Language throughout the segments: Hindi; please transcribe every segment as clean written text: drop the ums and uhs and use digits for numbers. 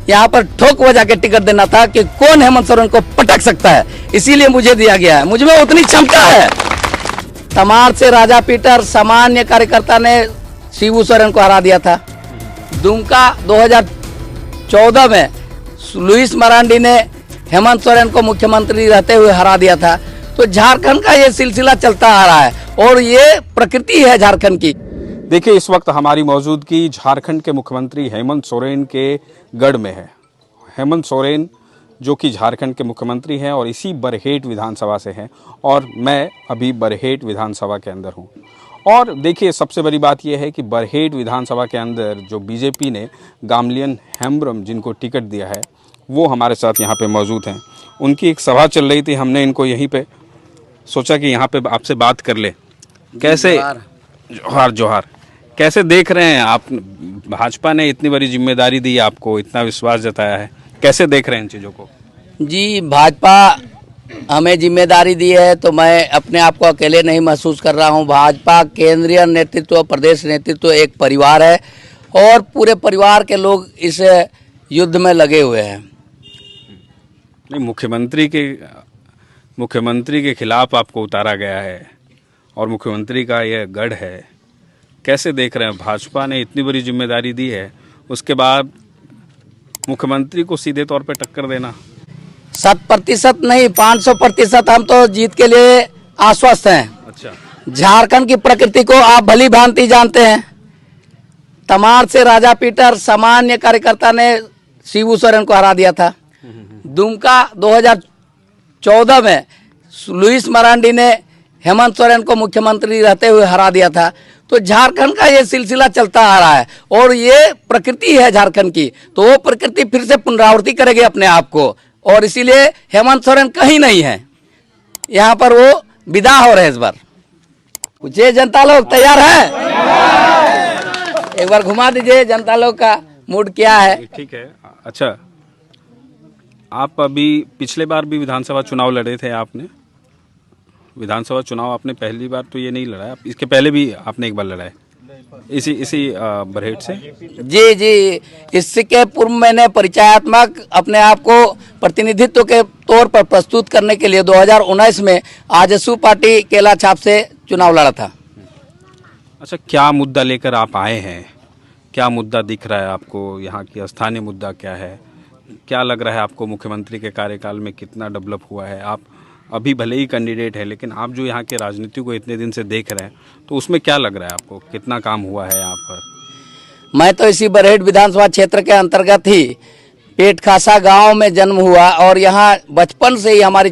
यहाँ पर ठोक बजा के टिकट देना था कि कौन हेमंत सोरेन को पटक सकता है, इसीलिए मुझे दिया गया है। मुझ में उतनी क्षमता है। तमाड़ से राजा पीटर सामान्य कार्यकर्ता ने शिबू सोरेन को हरा दिया था। दुमका 2014 में लुइस मरांडी ने हेमंत सोरेन को मुख्यमंत्री रहते हुए हरा दिया था। तो झारखंड का ये सिलसिला चलता आ रहा है और ये प्रकृति है झारखंड की। देखिए, इस वक्त हमारी मौजूदगी झारखंड के मुख्यमंत्री हेमंत सोरेन के गढ़ में है। हेमंत सोरेन जो कि झारखंड के मुख्यमंत्री हैं और इसी बरहेट विधानसभा से हैं और मैं अभी बरहेट विधानसभा के अंदर हूं। और देखिए, सबसे बड़ी बात यह है कि बरहेट विधानसभा के अंदर जो बीजेपी ने गामलिन हेम्ब्रम जिनको टिकट दिया है वो हमारे साथ यहाँ पे मौजूद हैं। उनकी एक सभा चल रही थी, हमने इनको यहीं पे सोचा कि यहाँ पे आपसे बात कर ले। कैसे जोहार जोहार, कैसे देख रहे हैं आप? भाजपा ने इतनी बड़ी जिम्मेदारी दी आपको, इतना विश्वास जताया है, कैसे देख रहे हैं इन चीज़ों को? जी, भाजपा हमें जिम्मेदारी दी है तो मैं अपने आप को अकेले नहीं महसूस कर रहा हूं। भाजपा केंद्रीय नेतृत्व, प्रदेश नेतृत्व एक परिवार है और पूरे परिवार के लोग इस युद्ध में लगे हुए हैं। नहीं, मुख्यमंत्री के खिलाफ आपको उतारा गया है और मुख्यमंत्री का यह गढ़ है, कैसे देख रहे हैं? भाजपा ने इतनी बड़ी जिम्मेदारी दी है, उसके बाद मुख्यमंत्री को सीधे तौर पे टक्कर देना। 100% नहीं, 500% हम तो जीत के लिए आश्वस्त हैं। अच्छा, झारखंड की प्रकृति को आप भली भांति जानते हैं। तमाड़ से राजा पीटर सामान्य कार्यकर्ता ने शिबू सोरेन को हरा दिया था। दुमका 2014 में लुइस मरांडी ने हेमंत सोरेन को मुख्यमंत्री रहते हुए हरा दिया था। तो झारखंड का ये सिलसिला चलता आ रहा है और ये प्रकृति है झारखंड की। तो वो प्रकृति फिर से पुनरावृत्ति करेगी अपने आप को और इसीलिए हेमंत सोरेन कहीं नहीं है, यहाँ पर वो विदा हो रहे हैं इस बार। पूछिए जनता लोग तैयार है? एक बार घुमा दीजिए जनता लोग का मूड क्या है। ठीक है। अच्छा, आप अभी पिछले बार भी विधानसभा चुनाव लड़े थे आपने? विधानसभा चुनाव आपने पहली बार तो ये नहीं लड़ा है, इसके पहले भी आपने एक बार लड़ा है इसी बरहेट से? जी जी, इसके पूर्व मैंने परिचयात्मक अपने आप को प्रतिनिधित्व के तौर पर प्रस्तुत करने के लिए 2019 में आजसू पार्टी केला छाप से चुनाव लड़ा था। अच्छा, क्या मुद्दा लेकर आप आए हैं? क्या मुद्दा दिख रहा है आपको? यहाँ की स्थानीय मुद्दा क्या है? क्या लग रहा है आपको मुख्यमंत्री के कार्यकाल में कितना डेवलप हुआ है? आप अभी भले ही कैंडिडेट है, लेकिन आप जो यहाँ के राजनीति को इतने दिन से देख रहे हैं तो उसमें क्या लग रहा है आपको, कितना काम हुआ है यहाँ पर? मैं तो इसी बरहेट विधानसभा क्षेत्र के अंतर्गत ही पेट खासा गांव में जन्म हुआ और यहाँ बचपन से ही हमारी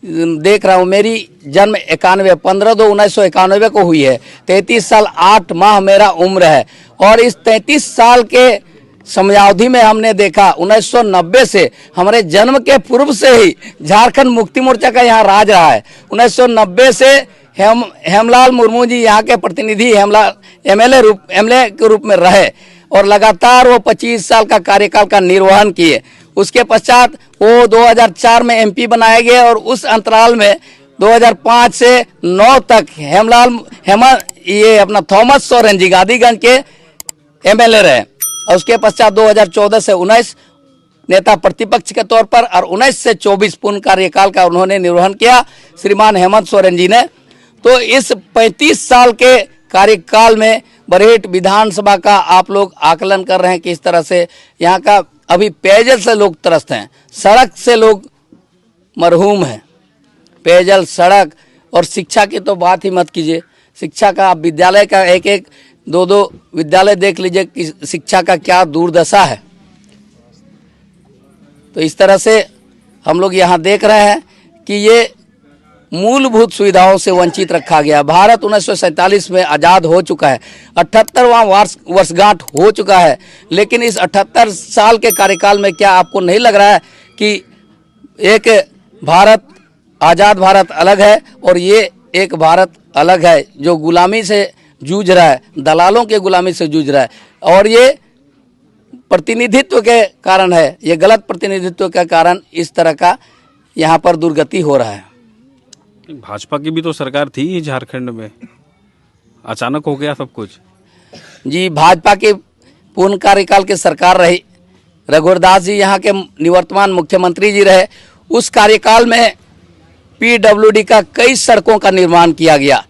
देख रहा हूँ। मेरी जन्म 15/2/1991 को हुई है। 33 साल 8 माह मेरा उम्र है और इस 33 साल के समयावधि में हमने देखा 1990 से हमारे जन्म के पूर्व से ही झारखंड मुक्ति मोर्चा का यहाँ राज रहा है। 1990 से हेमलाल मुर्मू जी यहाँ के प्रतिनिधि एमएलए के रूप में रहे और लगातार वो 25 साल का कार्यकाल का निर्वहन किए। उसके पश्चात वो 2004 में एमपी बनाए गए और उस अंतराल में 2005 से 9 तक ये अपना थॉमस सोरेन जी गादीगंज के एमएलए रहे और उसके पश्चात 2014 से 19 नेता प्रतिपक्ष के तौर पर और 19 से 24 पूर्ण कार्यकाल का उन्होंने निर्वहन किया श्रीमान हेमंत सोरेन जी ने। तो इस 35 साल के कार्यकाल में बरहेट विधानसभा का आप लोग आकलन कर रहे हैं किस तरह से यहाँ का अभी पेयजल से लोग त्रस्त हैं, सड़क से लोग मरहूम हैं। पेयजल, सड़क और शिक्षा की तो बात ही मत कीजिए। शिक्षा का आप विद्यालय का एक 2-2 विद्यालय देख लीजिए कि शिक्षा का क्या दुर्दशा है। तो इस तरह से हम लोग यहाँ देख रहे हैं कि ये मूलभूत सुविधाओं से वंचित रखा गया। भारत 1947 में आज़ाद हो चुका है, 78वां वर्षगांठ हो चुका है, लेकिन इस 78 साल के कार्यकाल में क्या आपको नहीं लग रहा है कि एक भारत, आज़ाद भारत अलग है और ये एक भारत अलग है जो गुलामी से जूझ रहा है, दलालों के गुलामी से जूझ रहा है और ये प्रतिनिधित्व के कारण है, ये गलत प्रतिनिधित्व के कारण इस तरह का यहाँ पर दुर्गति हो रहा है। भाजपा की भी तो सरकार थी ही झारखंड में, अचानक हो गया सब कुछ। जी, भाजपा की पूर्ण कार्यकाल की सरकार रही रघुवर दास जी यहाँ के निवर्तमान मुख्यमंत्री जी रहे, उस कार्यकाल में पीडब्ल्यूडी का कई सड़कों का निर्माण किया गया।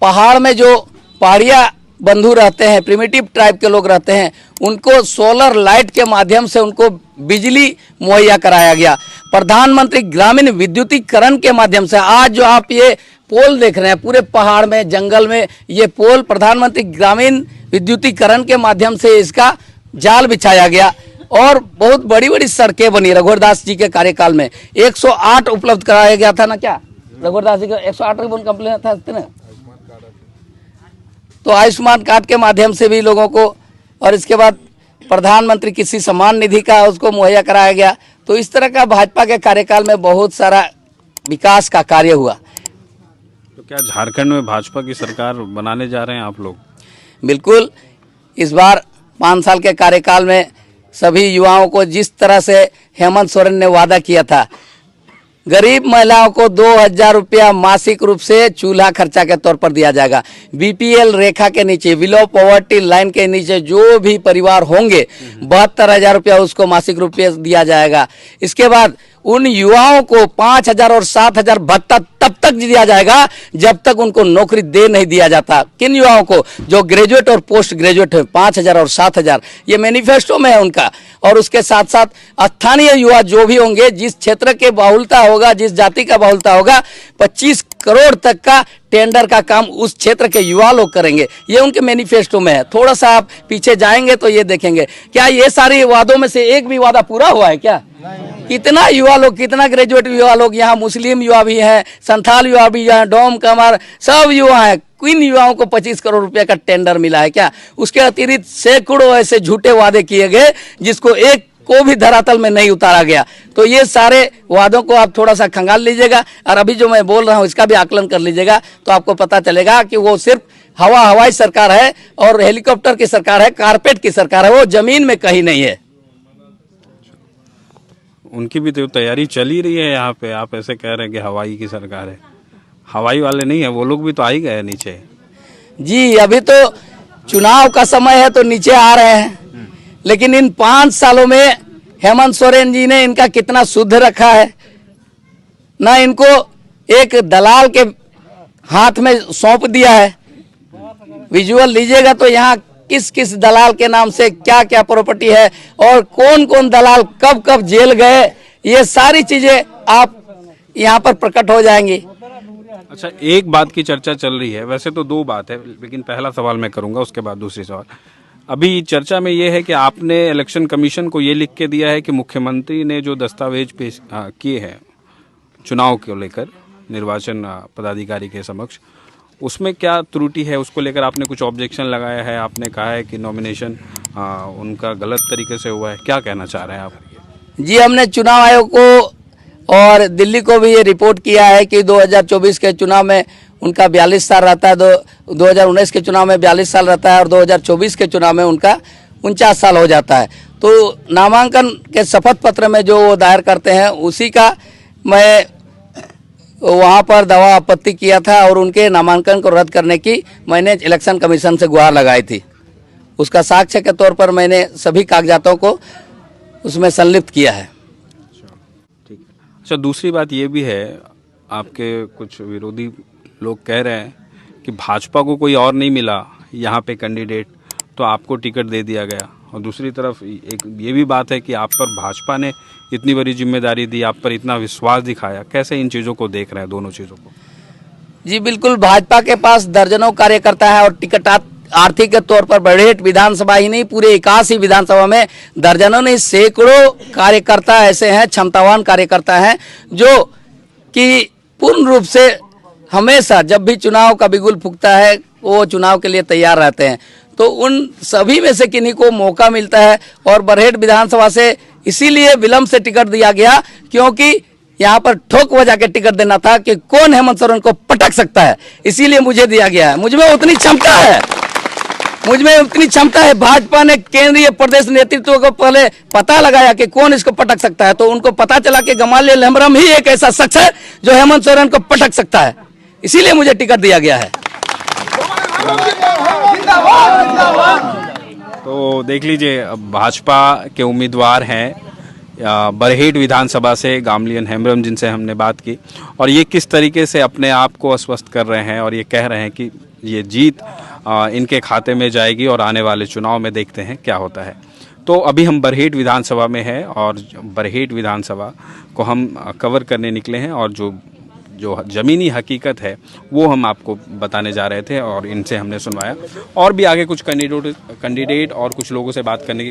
पहाड़ में जो पहाड़िया बंधु रहते हैं, प्रिमिटिव ट्राइब के लोग रहते हैं, उनको सोलर लाइट के माध्यम से उनको बिजली मुहैया कराया गया। प्रधानमंत्री ग्रामीण विद्युतीकरण के माध्यम से आज जो आप ये पोल देख रहे हैं पूरे पहाड़ में, जंगल में, ये पोल प्रधानमंत्री ग्रामीण विद्युतीकरण के माध्यम से इसका जाल बिछाया गया और बहुत बड़ी बड़ी सड़कें बनी। रघुवर दास जी के कार्यकाल में 108 उपलब्ध कराया गया था ना, क्या रघुवर दास जी का 108 रिबन कंप्लेन था ना? तो आयुष्मान कार्ड के माध्यम से भी लोगों को, और इसके बाद प्रधानमंत्री किसी सम्मान निधि का उसको मुहैया कराया गया। तो इस तरह का भाजपा के कार्यकाल में बहुत सारा विकास का कार्य हुआ। तो क्या झारखंड में भाजपा की सरकार बनाने जा रहे हैं आप लोग? बिल्कुल, इस बार 5 साल के कार्यकाल में सभी युवाओं को जिस तरह से हेमंत सोरेन ने वादा किया था, गरीब महिलाओं को 2000 रुपया मासिक रूप से चूल्हा खर्चा के तौर पर दिया जाएगा। बीपीएल रेखा के नीचे, बिलो पॉवर्टी लाइन के नीचे जो भी परिवार होंगे 72,000 रुपया उसको मासिक रूप से दिया जाएगा। इसके बाद उन युवाओं को 5,000 और 7,000 भत्ता तब तक दिया जाएगा जब तक उनको नौकरी दे नहीं दिया जाता। किन युवाओं को? जो ग्रेजुएट और पोस्ट ग्रेजुएट है, 5,000 और 7,000, ये मैनिफेस्टो में है उनका। और उसके साथ साथ स्थानीय युवा जो भी होंगे, जिस क्षेत्र के बाहुलता होगा, जिस जाति का बाहुलता होगा, 25 करोड़ तक का टेंडर का काम उस क्षेत्र के युवा लोग करेंगे। ये उनके मैनिफेस्टो में है। थोड़ा सा आप पीछे जाएंगे तो ये देखेंगे। क्या ये सारे वादों में से एक भी वादा पूरा हुआ है क्या? कितना युवा लोग, कितना ग्रेजुएट युवा लोग, यहाँ मुस्लिम युवा भी हैं, संथाल युवा भी हैं, डोम कमर सब युवा हैं। किन युवाओं को 25 करोड़ रुपए का टेंडर मिला है क्या? उसके अतिरिक्त सैकड़ों ऐसे झूठे वादे किए गए जिसको एक को भी धरातल में नहीं उतारा गया। तो ये सारे वादों को आप थोड़ा सा खंगाल लीजिएगा और अभी जो मैं बोल रहा हूँ इसका भी आकलन कर लीजिएगा, तो आपको पता चलेगा कि वो सिर्फ हवाई सरकार है और हेलीकॉप्टर की सरकार है, कारपेट की सरकार है, वो जमीन में कहीं नहीं है। उनकी भी तो तैयारी चल ही रही है यहाँ पे, आप ऐसे कह रहे हैं कि हवाई की सरकार है। हवाई वाले नहीं है, वो लोग भी तो आ ही गए नीचे। जी, अभी तो चुनाव का समय है तो नीचे आ रहे हैं, लेकिन इन 5 सालों में हेमंत सोरेन जी ने इनका कितना शुद्ध रखा है ना, इनको एक दलाल के हाथ में सौंप दिया है। विजुअल लीजिएगा तो यहाँ किस किस दलाल के नाम से क्या क्या प्रॉपर्टी है और कौन कौन दलाल कब कब जेल गए, ये सारी चीजें आप यहाँ पर प्रकट हो जाएंगी। अच्छा, एक बात की चर्चा चल रही है, वैसे तो 2 बात है, लेकिन पहला सवाल मैं करूंगा, उसके बाद दूसरी सवाल। अभी चर्चा में ये है कि आपने इलेक्शन कमीशन को ये लिख के दिया है कि मुख्यमंत्री ने जो दस्तावेज पेश किए हैं चुनाव को लेकर निर्वाचन पदाधिकारी के समक्ष, उसमें क्या त्रुटि है, उसको लेकर आपने कुछ ऑब्जेक्शन लगाया है। आपने कहा है कि नॉमिनेशन उनका गलत तरीके से हुआ है। क्या कहना चाह रहे हैं आप? जी, हमने चुनाव आयोग को और दिल्ली को भी ये रिपोर्ट किया है कि 2024 के चुनाव में उनका 42 साल रहता है, 2019 के चुनाव में 42 साल रहता है और 2024 के चुनाव में उनका 49 साल हो जाता है। तो नामांकन के शपथ पत्र में जो वो दायर करते हैं उसी का मैं वहाँ पर दवा आपत्ति किया था और उनके नामांकन को रद्द करने की मैंने इलेक्शन कमीशन से गुहार लगाई थी। उसका साक्ष्य के तौर पर मैंने सभी कागजातों को उसमें संलिप्त किया है। ठीक है। अच्छा, दूसरी बात ये भी है, आपके कुछ विरोधी लोग कह रहे हैं कि भाजपा को कोई और नहीं मिला यहाँ पे कैंडिडेट, तो आपको टिकट दे दिया गया। और दूसरी तरफ एक ये भी बात है कि आप पर भाजपा ने इतनी बड़ी जिम्मेदारी दी, आप पर इतना विश्वास दिखाया। कैसे इन चीज़ों को देख रहे हैं, दोनों चीज़ों को? जी बिल्कुल, भाजपा के पास दर्जनों कार्यकर्ता है और टिकट आर्थिक तौर पर बड़ेट विधानसभा ही नहीं, पूरे 81 विधानसभा में दर्जनों नहीं सैकड़ों कार्यकर्ता ऐसे हैं, क्षमतावान कार्यकर्ता हैं जो कि पूर्ण रूप से हमेशा जब भी चुनाव का बिगुल फूंकता है वो चुनाव के लिए तैयार रहते हैं। तो उन सभी में से किन्हीं को मौका मिलता है और बरहेट विधानसभा से इसीलिए विलंब से टिकट दिया गया क्योंकि यहाँ पर ठोक बजा के टिकट देना था कि कौन हेमंत सोरेन को पटक सकता है, इसीलिए मुझे दिया गया है। मुझ में उतनी क्षमता है, मुझ में उतनी क्षमता है। भाजपा ने केंद्रीय प्रदेश नेतृत्व को पहले पता लगाया कि कौन इसको पटक सकता है, तो उनको पता चला कि गमालिया लहमरम ही एक ऐसा शख्स है जो हेमंत सोरेन को पटक सकता है, इसीलिए मुझे टिकट दिया गया है। तो देख लीजिए, अब भाजपा के उम्मीदवार हैं बरहेट विधानसभा से गामलियन हेम्ब्रम, जिनसे हमने बात की, और ये किस तरीके से अपने आप को आश्वस्त कर रहे हैं और ये कह रहे हैं कि ये जीत इनके खाते में जाएगी और आने वाले चुनाव में देखते हैं क्या होता है। तो अभी हम बरहेट विधानसभा में हैं और बरहेट विधानसभा को हम कवर करने निकले हैं, और जो ज़मीनी हकीकत है वो हम आपको बताने जा रहे थे और इनसे हमने सुनवाया। और भी आगे कुछ कैंडिडेट और कुछ लोगों से बात करने की